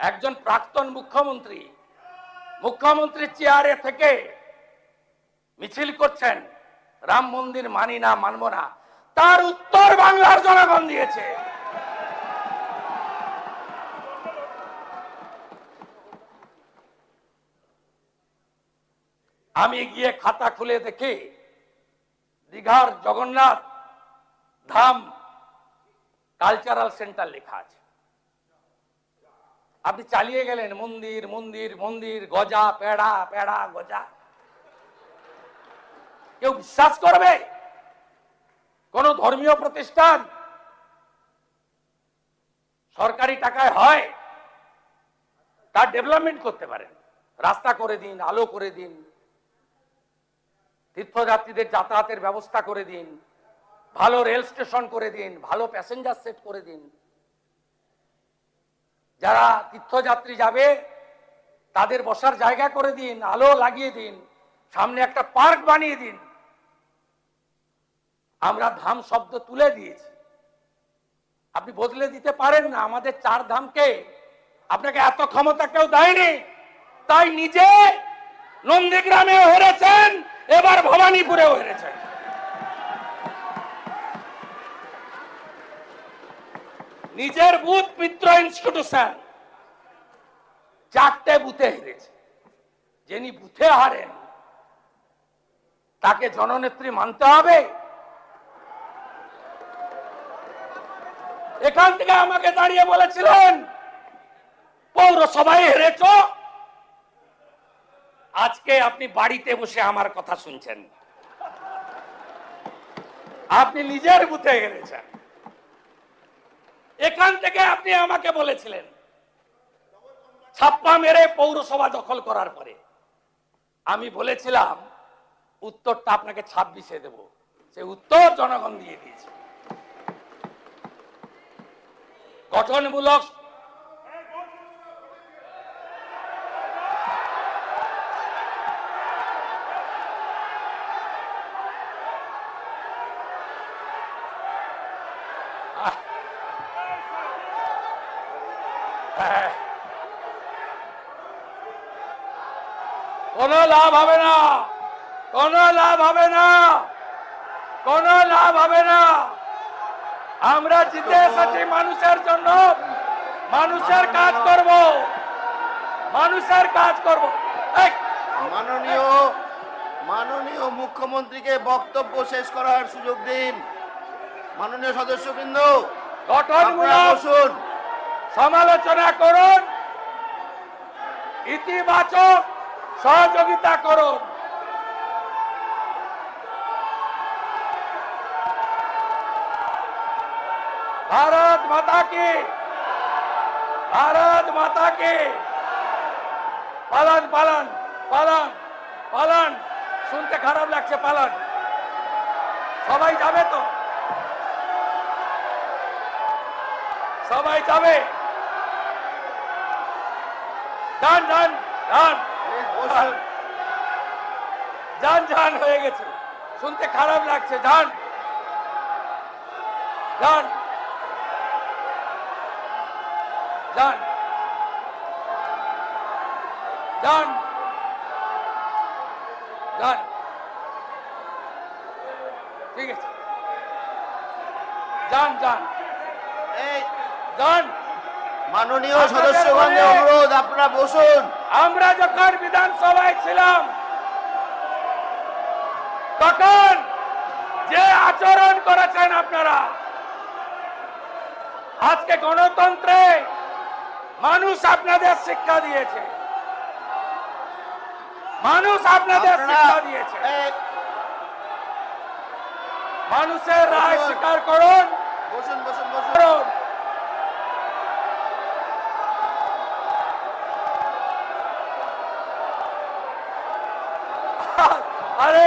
একজন প্রাক্তন মুখ্যমন্ত্রীর চেয়ারে থেকে মিছিল করছেন রাম মন্দির মানি না, মানব না। তার উত্তর বাংলার জনগণ দিয়েছে। আমি গিয়ে খাতা খুলে দেখি দীঘার জগন্নাথ ধাম কালচারাল সেন্টার লেখা আছে। আপনি চালিয়ে গেলেন মন্দির মন্দির মন্দির, গজা পেড়া পেড়া গজা। কেউ বিশ্বাস করবে? কোন ধর্মীয় প্রতিষ্ঠান সরকারি টাকায় হয়? তার ডেভেলপমেন্ট করতে পারেন, রাস্তা করে দিন, আলো করে দিন, তীর্থযাত্রীদের যাতায়াতের ব্যবস্থা করে দিন, ভালো রেল স্টেশন করে দিন, ভালো প্যাসেঞ্জার সেট করে দিন। যারা তীর্থযাত্রী যাবে তাদের বসার জায়গা করে দিন, আলো লাগিয়ে দিন, সামনে একটা পার্ক বানিয়ে দিন। আমরা ধাম শব্দ তুলে দিয়েছি, আপনি বদলে দিতে পারেন না। আমাদের 4 ধামকে আপনাকে এত ক্ষমতা কেউ দেয়নি, তাই নিজে নন্দীগ্রামে হেরেছেন, এবার ভবানীপুরেও হেরেছেন। নিজের বুথ মিত্র ইনস্টিটিউশন 4টে বুথে হেরেছে। যিনি বুথে হারেন তাকে জননেত্রী মানতে হবে? এখান থেকে আমাকে দাঁড়িয়ে বলেছিলেন পৌরসভায় হেরেছ, আজকে আপনি বাড়িতে বসে আমার কথা শুনছেন। আপনি নিজের বুথে হেরেছেন। এখান থেকে আপনি আমাকে বলেছিলেন ছাপ্পা মেরে পৌরসভা দখল করার পরে আমি বলেছিলাম উত্তরটা আপনাকে 26-এ দেব। সে উত্তর জনগণ দিয়ে দিয়েছে। গঠনমূলক কোন লাভ হবে না, কোন লাভ হবে না, কোন লাভ হবে না। আমরা জিতে এসেছি মানুষের জন্য, মানুষের কাজ করব, মানুষের কাজ করব। মাননীয় মুখ্যমন্ত্রীকে বক্তব্য শেষ করার সুযোগ দিন। মাননীয় সদস্যবৃন্দ, গঠনমূলক সমালোচনা করুন, ইতিবাচক সহযোগিতা করুন। ভারত মাতা কি, ভারত মাতা কি। পালন পালন পালন পালন। শুনতে খারাপ লাগছে, পালন। সবাই যাবে তো? সবাই যাবে? যান যান যান যান যান, হয়ে গেছে। শুনতে খারাপ লাগছে, যান যান যান যান যান। ঠিক আছে, যান যান যান। মাননীয় সদস্যগণের অনুরোধ, আপনারা বসুন। আমরা যখন বিধানসভায় ছিলাম তখন যে আচরণ করেছেন আপনারা, আজকে গণতন্ত্রে মানুষ আপনাদের শিক্ষা দিয়েছে, মানুষ আপনাদের শিক্ষা দিয়েছে। মানুষের রায় স্বীকার করুন। বসুন বসুন বসুন। আরে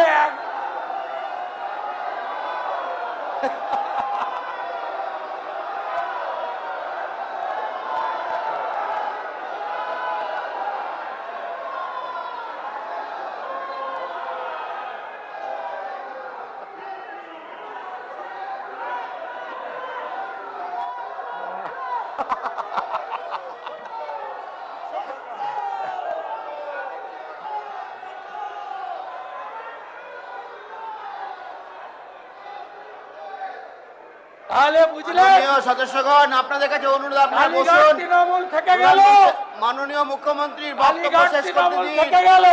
তাহলে বুঝলেন, মাননীয় সদস্যগণ, আপনাদের কাছে অনুরোধ, আপনারা কালীঘাট বসুন। তৃণমূল থেকে গেল, মাননীয় মুখ্যমন্ত্রীর বক্তব্য কালীঘাট শেষ করতে তৃণমূল দিন। থেকে গেল,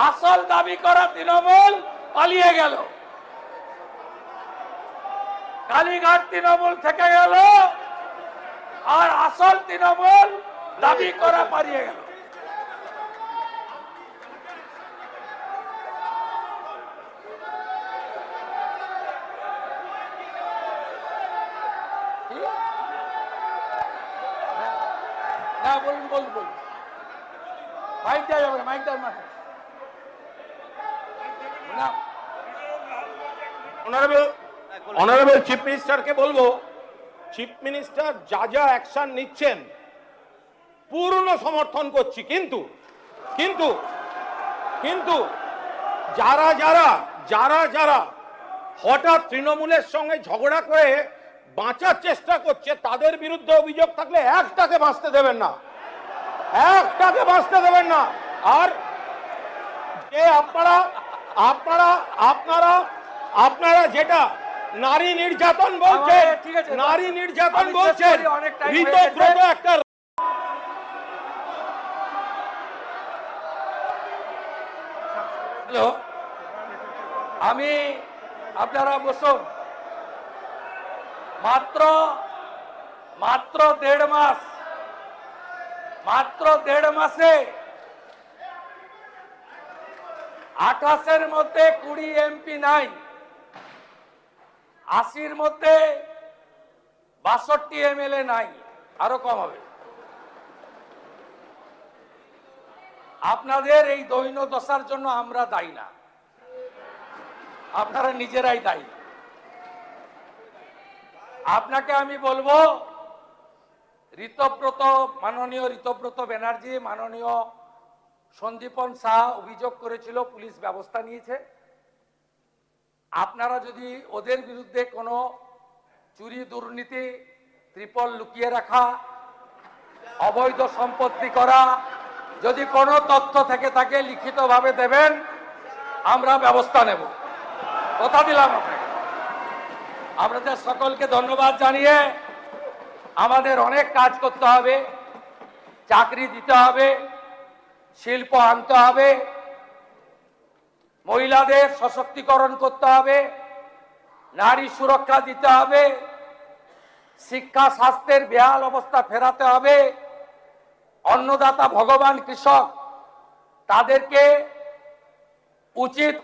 আসল দাবি করা তৃণমূল পালিয়ে গেল। কালীঘাট তৃণমূল থেকে গেল, আর আসল তৃণমূল দাবি করা পালিয়ে গেল। কি? না বলুন বলুন বলুন, মাইক দেওয়া যাবে না, মাইক দেওয়ার মাঠে না। অনারেবল চিফ মিনিস্টারকে বলবো, চিফ মিনিস্টার যা যা অ্যাকশন নিচ্ছেন পূর্ণ সমর্থন করছি, কিন্তু কিন্তু কিন্তু যারা যারা যারা যারা হঠাৎ তৃণমূলের সঙ্গে ঝগড়া করে বাঁচার চেষ্টা করছে তাদের বিরুদ্ধে অভিযোগ থাকলে একটাকে বাঁচতে দেবেন না, একটাকে বাঁচতে দেবেন না। আর যে আপনারা আপনারা আপনারা আপনারা যেটা নারী নির্যাতন বলছেন, ঠিক আছে, নারী নির্যাতন আমি শেষ বলছেন, করি, অনেক time হয়ে গেছে। ঋতব্রত একটা হ্যালো, আমি, আপনারা বসুন। মাত্র মাত্র 1.5 মাস, মাত্র 1.5 মাসে 28-এর মধ্যে 20 এমপি নাই, 80-র মধ্যে 62 এমএলএ নাই, আরো কম হবে। আপনাদের এই দৈন্য দশার জন্য আমরা দায়ী না, আপনারা নিজেরাই দায়ী। আপনাকে আমি বলবো, ঋতব্রত, মাননীয় ঋতব্রত ব্যানার্জি, মাননীয় সন্দীপন শাহ অভিযোগ করেছিল, পুলিশ ব্যবস্থা নিয়েছে। আপনারা যদি ওদের বিরুদ্ধে কোনো চুরি, দুর্নীতি, ত্রিপল লুকিয়ে রাখা, অবৈধ সম্পত্তি করা, যদি কোনো তথ্য থেকে থাকে লিখিতভাবে দেবেন, আমরা ব্যবস্থা নেব, কথা দিলাম আপনাকে। আপনাদের সকলকে ধন্যবাদ জানিয়ে, আমাদের অনেক কাজ করতে হবে, চাকরি দিতে হবে, শিল্প আনতে হবে, মহিলাদের সশক্তিকরণ করতে হবে, নারী সুরক্ষা দিতে হবে, শিক্ষা স্বাস্থ্যের বেহাল অবস্থা ফেরাতে হবে, অন্নদাতা ভগবান কৃষক, তাদেরকে উচিত